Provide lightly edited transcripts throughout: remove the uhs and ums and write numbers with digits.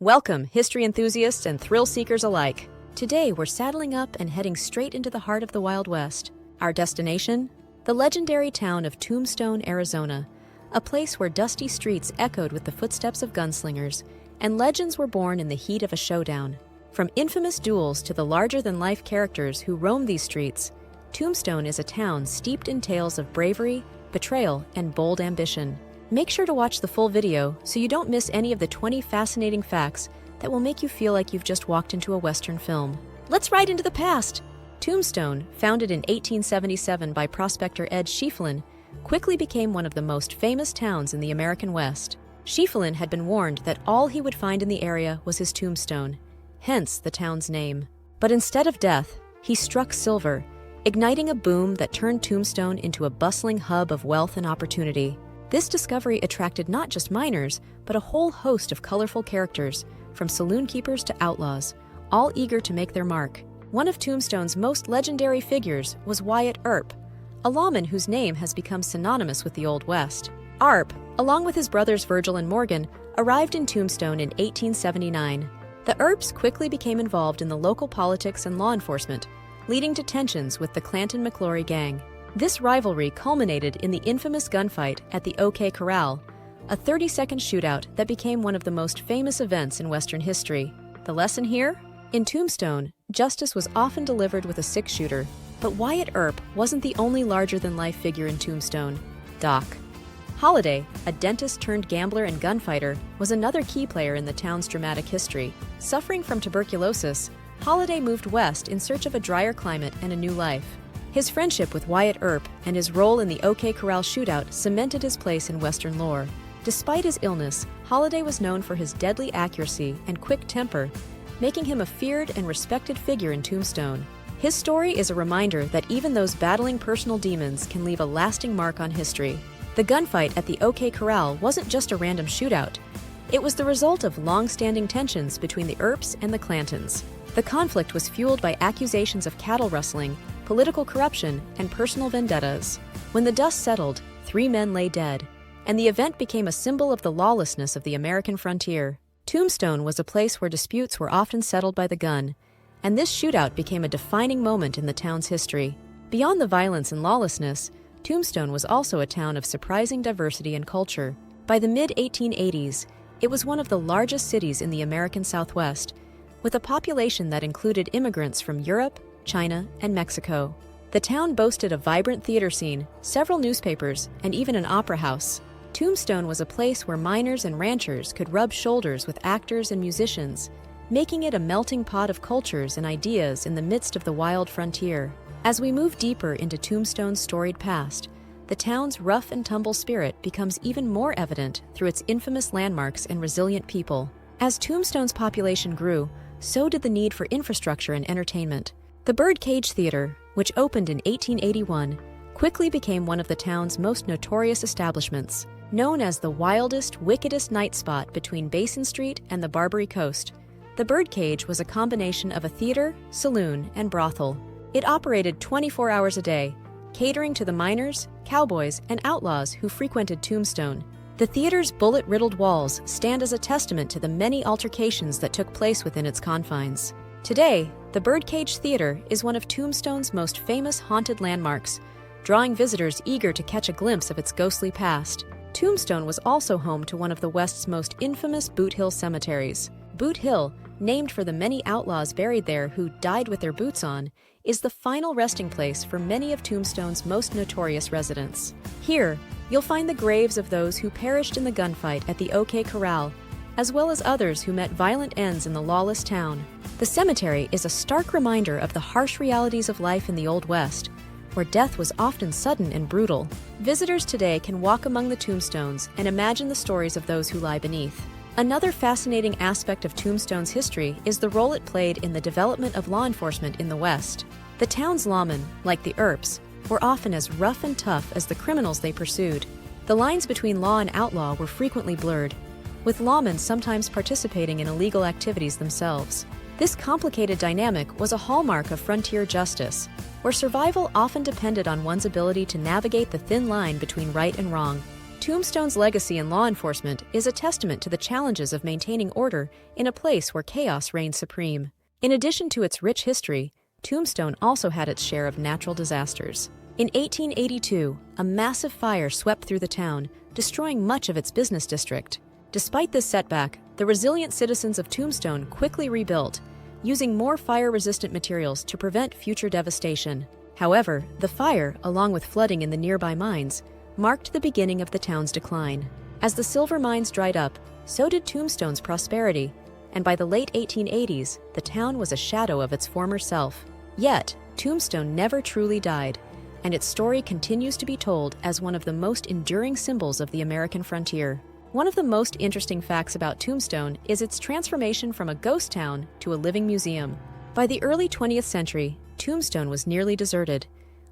Welcome, history enthusiasts and thrill seekers alike. Today, we're saddling up and heading straight into the heart of the Wild West. Our destination? The legendary town of Tombstone, Arizona, a place where dusty streets echoed with the footsteps of gunslingers, and legends were born in the heat of a showdown. From infamous duels to the larger-than-life characters who roam these streets, Tombstone is a town steeped in tales of bravery, betrayal, and bold ambition. Make sure to watch the full video so you don't miss any of the 20 fascinating facts that will make you feel like you've just walked into a Western film. Let's ride into the past! Tombstone, founded in 1877 by prospector Ed Schieffelin, quickly became one of the most famous towns in the American West. Schieffelin had been warned that all he would find in the area was his tombstone, hence the town's name. But instead of death, he struck silver, igniting a boom that turned Tombstone into a bustling hub of wealth and opportunity. This discovery attracted not just miners, but a whole host of colorful characters, from saloon keepers to outlaws, all eager to make their mark. One of Tombstone's most legendary figures was Wyatt Earp, a lawman whose name has become synonymous with the Old West. Earp, along with his brothers Virgil and Morgan, arrived in Tombstone in 1879. The Earps quickly became involved in the local politics and law enforcement, leading to tensions with the Clanton-McClory gang. This rivalry culminated in the infamous gunfight at the OK Corral, a 30-second shootout that became one of the most famous events in Western history. The lesson here? In Tombstone, justice was often delivered with a six-shooter, but Wyatt Earp wasn't the only larger-than-life figure in Tombstone. Doc. Holliday, a dentist-turned-gambler and gunfighter, was another key player in the town's dramatic history. Suffering from tuberculosis, Holliday moved west in search of a drier climate and a new life. His friendship with Wyatt Earp and his role in the OK Corral shootout cemented his place in Western lore. Despite his illness, Holliday was known for his deadly accuracy and quick temper, making him a feared and respected figure in Tombstone. His story is a reminder that even those battling personal demons can leave a lasting mark on history. The gunfight at the OK Corral wasn't just a random shootout. It was the result of long-standing tensions between the Earps and the Clantons. The conflict was fueled by accusations of cattle rustling, political corruption, and personal vendettas. When the dust settled, 3 men lay dead, and the event became a symbol of the lawlessness of the American frontier. Tombstone was a place where disputes were often settled by the gun, and this shootout became a defining moment in the town's history. Beyond the violence and lawlessness, Tombstone was also a town of surprising diversity and culture. By the mid-1880s, it was one of the largest cities in the American Southwest, with a population that included immigrants from Europe, China, and Mexico. The town boasted a vibrant theater scene, several newspapers, and even an opera house. Tombstone was a place where miners and ranchers could rub shoulders with actors and musicians, making it a melting pot of cultures and ideas in the midst of the wild frontier. As we move deeper into Tombstone's storied past, the town's rough-and-tumble spirit becomes even more evident through its infamous landmarks and resilient people. As Tombstone's population grew, so did the need for infrastructure and entertainment. The Birdcage Theater, which opened in 1881, quickly became one of the town's most notorious establishments. Known as the wildest, wickedest night spot between Basin Street and the Barbary Coast, the Birdcage was a combination of a theater, saloon, and brothel. It operated 24 hours a day, catering to the miners, cowboys, and outlaws who frequented Tombstone. The theater's bullet-riddled walls stand as a testament to the many altercations that took place within its confines. Today, the Birdcage Theater is one of Tombstone's most famous haunted landmarks, drawing visitors eager to catch a glimpse of its ghostly past. Tombstone was also home to one of the West's most infamous Boot Hill cemeteries. Boot Hill, named for the many outlaws buried there who died with their boots on, is the final resting place for many of Tombstone's most notorious residents. Here, you'll find the graves of those who perished in the gunfight at the OK Corral, as well as others who met violent ends in the lawless town. The cemetery is a stark reminder of the harsh realities of life in the Old West, where death was often sudden and brutal. Visitors today can walk among the tombstones and imagine the stories of those who lie beneath. Another fascinating aspect of Tombstone's history is the role it played in the development of law enforcement in the West. The town's lawmen, like the Earps, were often as rough and tough as the criminals they pursued. The lines between law and outlaw were frequently blurred, with lawmen sometimes participating in illegal activities themselves. This complicated dynamic was a hallmark of frontier justice, where survival often depended on one's ability to navigate the thin line between right and wrong. Tombstone's legacy in law enforcement is a testament to the challenges of maintaining order in a place where chaos reigns supreme. In addition to its rich history, Tombstone also had its share of natural disasters. In 1882, a massive fire swept through the town, destroying much of its business district. Despite this setback, the resilient citizens of Tombstone quickly rebuilt, using more fire-resistant materials to prevent future devastation. However, the fire, along with flooding in the nearby mines, marked the beginning of the town's decline. As the silver mines dried up, so did Tombstone's prosperity, and by the late 1880s, the town was a shadow of its former self. Yet, Tombstone never truly died, and its story continues to be told as one of the most enduring symbols of the American frontier. One of the most interesting facts about Tombstone is its transformation from a ghost town to a living museum. By the early 20th century, Tombstone was nearly deserted,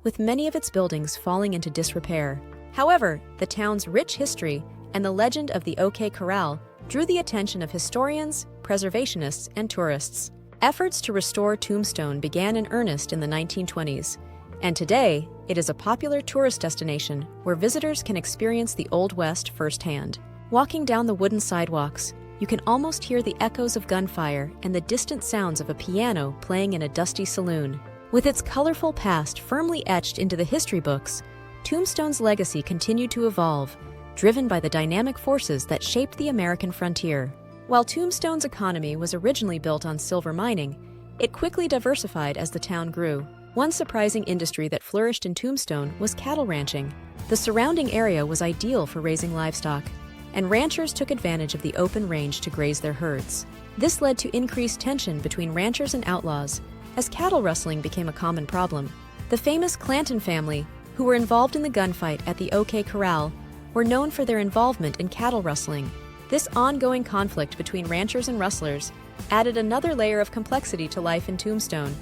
with many of its buildings falling into disrepair. However, the town's rich history and the legend of the Corral drew the attention of historians, preservationists, and tourists. Efforts to restore Tombstone began in earnest in the 1920s, and today it is a popular tourist destination where visitors can experience the Old West firsthand. Walking down the wooden sidewalks, you can almost hear the echoes of gunfire and the distant sounds of a piano playing in a dusty saloon. With its colorful past firmly etched into the history books, Tombstone's legacy continued to evolve, driven by the dynamic forces that shaped the American frontier. While Tombstone's economy was originally built on silver mining, it quickly diversified as the town grew. One surprising industry that flourished in Tombstone was cattle ranching. The surrounding area was ideal for raising livestock, and ranchers took advantage of the open range to graze their herds. This led to increased tension between ranchers and outlaws, as cattle rustling became a common problem. The famous Clanton family, who were involved in the gunfight at the Corral, were known for their involvement in cattle rustling. This ongoing conflict between ranchers and rustlers added another layer of complexity to life in Tombstone,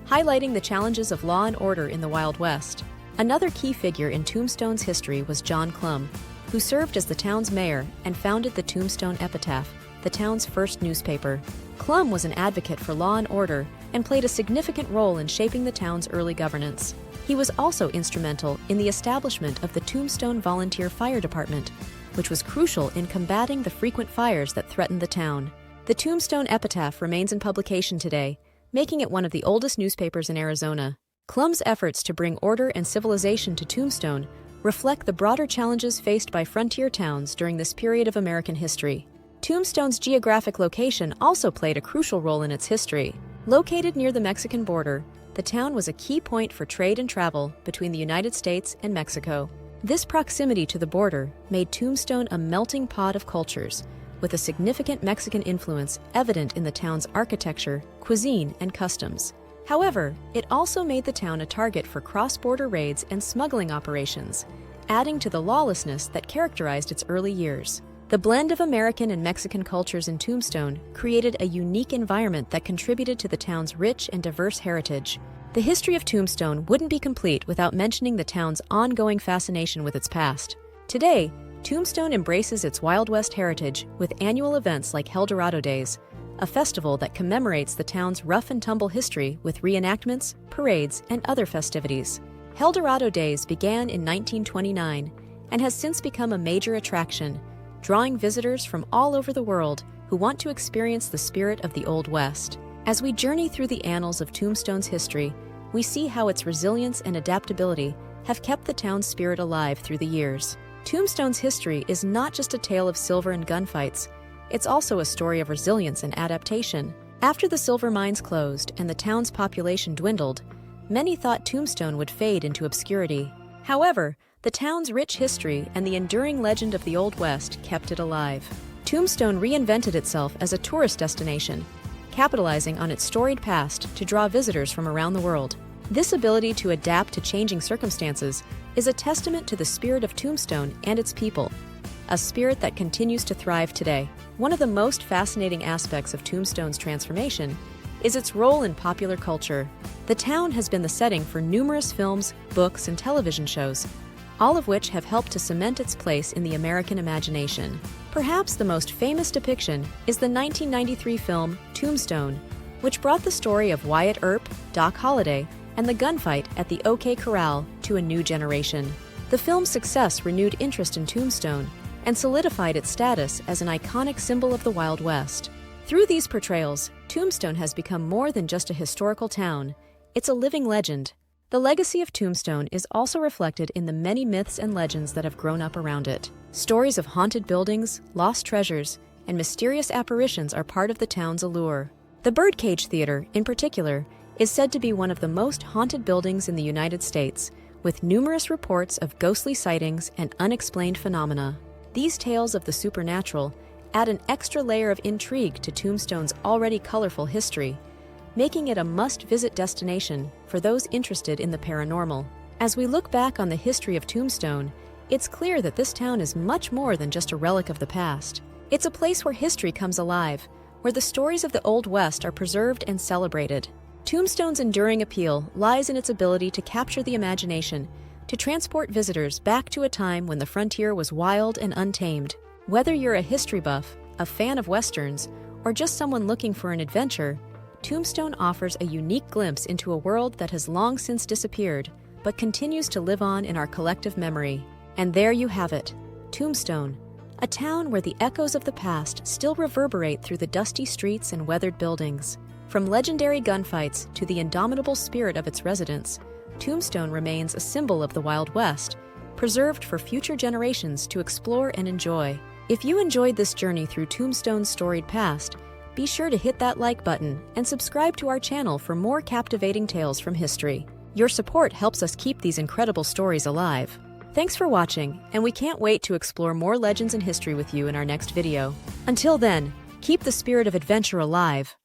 highlighting the challenges of law and order in the Wild West. Another key figure in Tombstone's history was John Clum, who served as the town's mayor and founded the Tombstone Epitaph, the town's first newspaper. Clum was an advocate for law and order and played a significant role in shaping the town's early governance. He was also instrumental in the establishment of the Tombstone Volunteer Fire Department, which was crucial in combating the frequent fires that threatened the town. The Tombstone Epitaph remains in publication today, making it one of the oldest newspapers in Arizona. Clum's efforts to bring order and civilization to Tombstone reflect the broader challenges faced by frontier towns during this period of American history. Tombstone's geographic location also played a crucial role in its history. Located near the Mexican border, the town was a key point for trade and travel between the United States and Mexico. This proximity to the border made Tombstone a melting pot of cultures, with a significant Mexican influence evident in the town's architecture, cuisine, and customs. However, it also made the town a target for cross-border raids and smuggling operations, adding to the lawlessness that characterized its early years. The blend of American and Mexican cultures in Tombstone created a unique environment that contributed to the town's rich and diverse heritage. The history of Tombstone wouldn't be complete without mentioning the town's ongoing fascination with its past. Today, Tombstone embraces its Wild West heritage with annual events like Helldorado Days, a festival that commemorates the town's rough-and-tumble history with reenactments, parades, and other festivities. Helldorado Days began in 1929 and has since become a major attraction, drawing visitors from all over the world who want to experience the spirit of the Old West. As we journey through the annals of Tombstone's history, we see how its resilience and adaptability have kept the town's spirit alive through the years. Tombstone's history is not just a tale of silver and gunfights, it's also a story of resilience and adaptation. After the silver mines closed and the town's population dwindled, many thought Tombstone would fade into obscurity. However, the town's rich history and the enduring legend of the Old West kept it alive. Tombstone reinvented itself as a tourist destination, capitalizing on its storied past to draw visitors from around the world. This ability to adapt to changing circumstances is a testament to the spirit of Tombstone and its people, a spirit that continues to thrive today. One of the most fascinating aspects of Tombstone's transformation is its role in popular culture. The town has been the setting for numerous films, books, and television shows, all of which have helped to cement its place in the American imagination. Perhaps the most famous depiction is the 1993 film Tombstone, which brought the story of Wyatt Earp, Holliday, and the gunfight at the Corral to a new generation. The film's success renewed interest in Tombstone and solidified its status as an iconic symbol of the Wild West. Through these portrayals, Tombstone has become more than just a historical town. It's a living legend. The legacy of Tombstone is also reflected in the many myths and legends that have grown up around it. Stories of haunted buildings, lost treasures, and mysterious apparitions are part of the town's allure. The Birdcage Theater, in particular, is said to be one of the most haunted buildings in the United States, with numerous reports of ghostly sightings and unexplained phenomena. These tales of the supernatural add an extra layer of intrigue to Tombstone's already colorful history, making it a must-visit destination for those interested in the paranormal. As we look back on the history of Tombstone, it's clear that this town is much more than just a relic of the past. It's a place where history comes alive, where the stories of the Old West are preserved and celebrated. Tombstone's enduring appeal lies in its ability to capture the imagination, to transport visitors back to a time when the frontier was wild and untamed. Whether you're a history buff, a fan of westerns, or just someone looking for an adventure, Tombstone offers a unique glimpse into a world that has long since disappeared, but continues to live on in our collective memory. And there you have it, Tombstone, a town where the echoes of the past still reverberate through the dusty streets and weathered buildings. From legendary gunfights to the indomitable spirit of its residents, Tombstone remains a symbol of the Wild West, preserved for future generations to explore and enjoy. If you enjoyed this journey through Tombstone's storied past, be sure to hit that like button and subscribe to our channel for more captivating tales from history. Your support helps us keep these incredible stories alive. Thanks for watching, and we can't wait to explore more legends and history with you in our next video. Until then, keep the spirit of adventure alive.